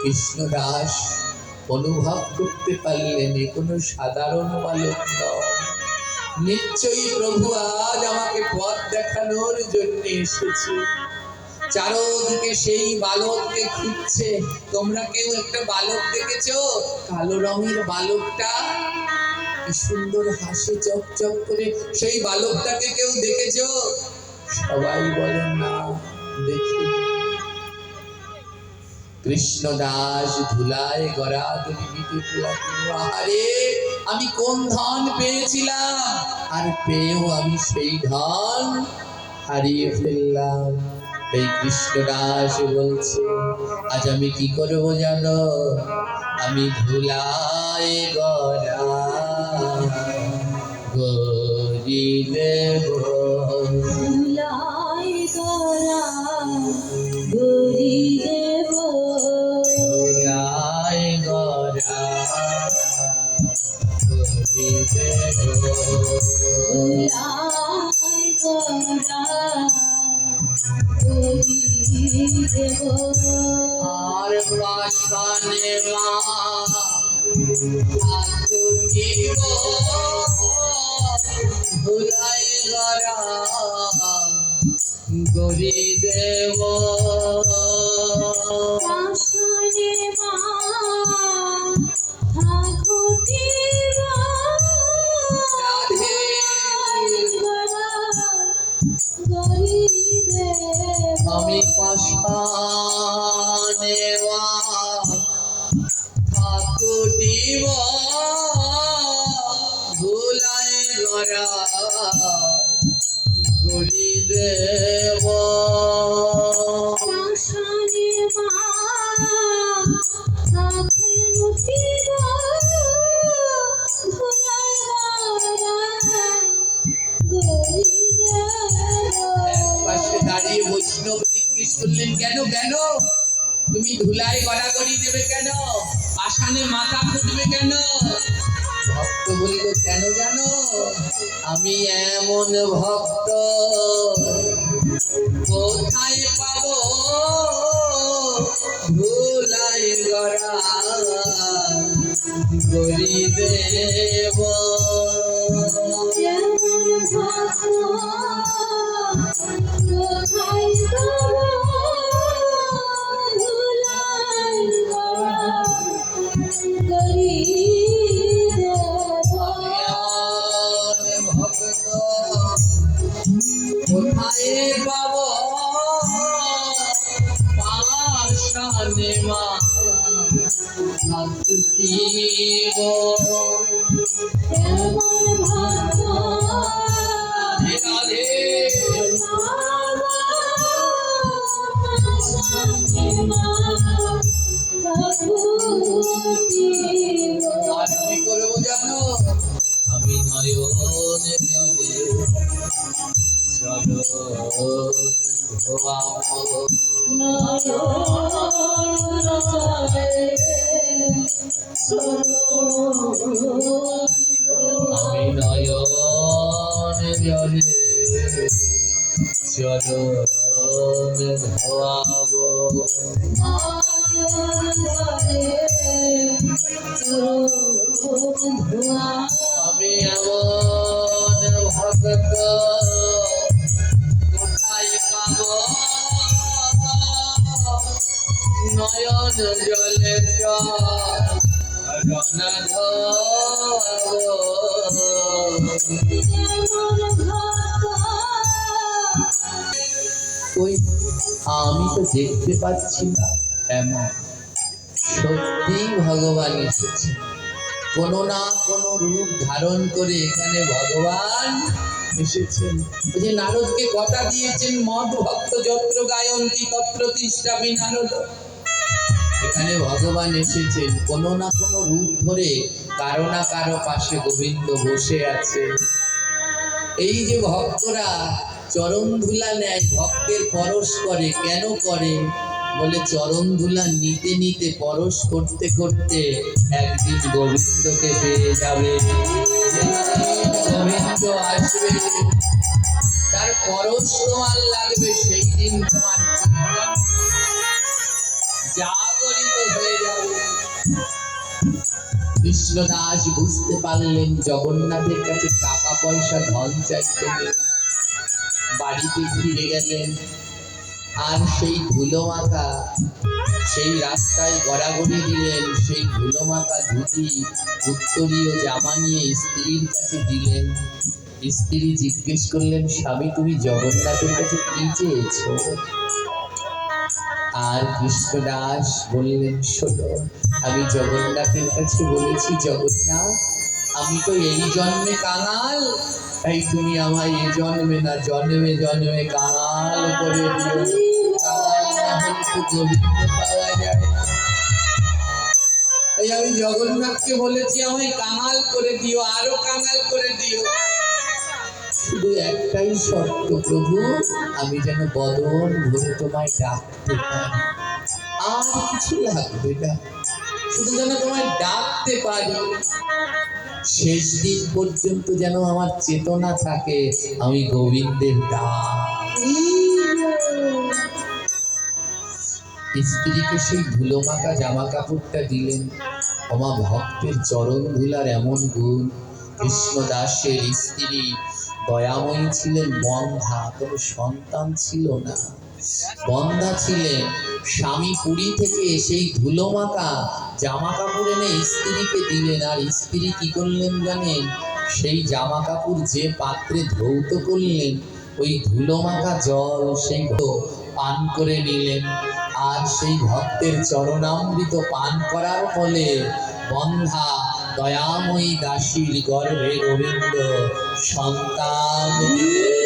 কৃষ্ণদাস অনুভব করতে পারলেন এ কোনো সাধারণ বালক নয়, নিশ্চয়ই প্রভু আজ আমাকে পথ দেখানোর জন্য এসেছে। চারদিকে সেই বালককে খুঁজছে। তোমরা কেউ একটা বালক দেখেছো? কালো রঙের বালকটা কি সুন্দর হাসি চকচক করে, সেই বালকটাকে কেউ দেখেছো? সবাই বলেন না, দেখি। কৃষ্ণদাস ধুলায় গড়াগড়ি দিতে লাগলো, আরে আমি কোন ধন পেয়েছিলাম, আর পেয়েও আমি সেই ধন হারিয়ে ফেললাম। এই কৃষ্ণদাস বলছে, আজ আমি কি করবো জানো? আমি ধুলায় গড়া গড়ি দেব, ধুলায় গড়া গড়ি দেব, ধুলায় গড়া গড়ি দেব, ধুলায় গড়া গড়ি দেব। আর পাশানে মা থাকিব, ধুলায় গড়া গড়ি দেব। পাশানে মা থাকিব, রাধে গড়া গড়ি দেব। আমি পাশানে মা থাকিব, ধুলায় গড়া গড়ি দেব। পাশানে মা থাকিব, ধুলায় গড়া গড়ি দেব। পাশে দাঁড়িয়ে বৈষ্ণব জিজ্ঞেস করলেন, কেন কেন তুমি ধুলায় গড়াগড়ি দেবে কেন? পাষাণে মাথা ফুটবে কেন? ভক্ত বলিল, কেন জানো? আমি এমন ভক্ত কোথায় পাবো ধুলায় গড়া গড়ি দেব। যেমন ভক্ত কোথায় পাব, ধুলায় গড়া গড়ি দেব। ভক্ত কোথায় পাব পাশানে মা থাকিব। যেমন ভক্ত রাধে রাধে। পাশানে মা থাকিব। আর কি করবো জানো? আমি নয়নে জলে চলো ধোয়াবো, আমি নয়নে জলে চলো ধোয়াবো। আমি এমন ভক্ত কোথায় পাবো নয়ন জলে চরণ ধোয়াবো। ওই আমি তো দেখতে পাচ্ছি না, এমন সত্যি ভগবান এসেছে, কোনো না কোনো রূপ ধারণ করে এখানে ভগবান এসেছেন। ওই যে নারদকে কথা দিয়েছেন, মদ ভক্ত যত্র গায়ন্তি তত্র তিষ্ঠামি নারদ, এখানে ভগবান এসেছেন কোনো না কোনো রূপ ধরে, কারো না কারো পাশে গোবিন্দ বসে আছে। এই যে ভক্তরা চরণ ধুলা নেয়, ভক্তের পরশ করে, কেন করে? বলে চরণ ধুলা নিতে নিতে পরশ করতে করতে একদিন গোবিন্দকে পেয়ে যাবে। গোবিন্দ আসবে, তার পরশ তোমার লাগবে, সেই দিন তোমার যা জাগরিত হয়ে যাবে। কৃষ্ণদাস বুঝতে পারলেন জগন্নাথের কাছে টাকা পয়সা ধন চাইতে নেই। বাড়িতে ফিরে গেলেন, আর সেই ধুলো মাখা সেই রাস্তায় গড়াগড়ি দিলেন, সেই ধুলো মাখা ধুতি উত্তরীয় জামা নিয়ে স্ত্রীর কাছে দিলেন। স্ত্রী জিজ্ঞেস করলেন, স্বামী তুমি জগন্নাথের কাছে কি চেয়েছো? আর কৃষ্ণদাস বললেন, শোনো, আমি জগন্নাথের কাছে বলেছি, জগন্নাথ আমি তো এই জন্মে কাঙাল, তাই তুমি আমায় এই জন্মে না জন্মে জন্মে কাঙাল করে দিও। কাঙাল না হলে তো গোবিন্দ পাওয়া যায় না। তাই আমি জগন্নাথকে বলেছি আমায় কাঙাল করে দিও, আরো কাঙাল করে দিও। শুধু একটাই শর্ত প্রভু, আমি যেন বদন ভরে তোমায় ডাকতে পারি, আর কিছু লাগবে না, শুধু যেন তোমায় ডাকতে পারি। শেষ দিন পর্যন্ত যেন আমার চেতনা থাকে আমি গোবিন্দের ডাক। স্ত্রীকে সেই ধুলো মাখা জামা কাপড়টা দিলেন। আমার ভক্তের চরণ ধুলার এমন গুণ। কৃষ্ণদাসের স্ত্রী দয়াময়ী ছিলেন, বন্ধা, কোনো সন্তান ছিল না, বন্ধা ছিলেন। স্বামী পুরী থেকে সেই ধুলো মাখা জামা কাপড় এনে স্ত্রীকে দিলেন। আর স্ত্রী কি করলেন জানেন? সেই জামা কাপড় যে পাত্রে ধৌত করলেন, ওই ধুলো মাখা জল সেই পান করে নিলেন। আর সেই ভক্তের চরণামৃত পান করার ফলে বন্ধা দয়াময়ী দাসীর গর্ভে গোবিন্দ সন্তান দিলেন।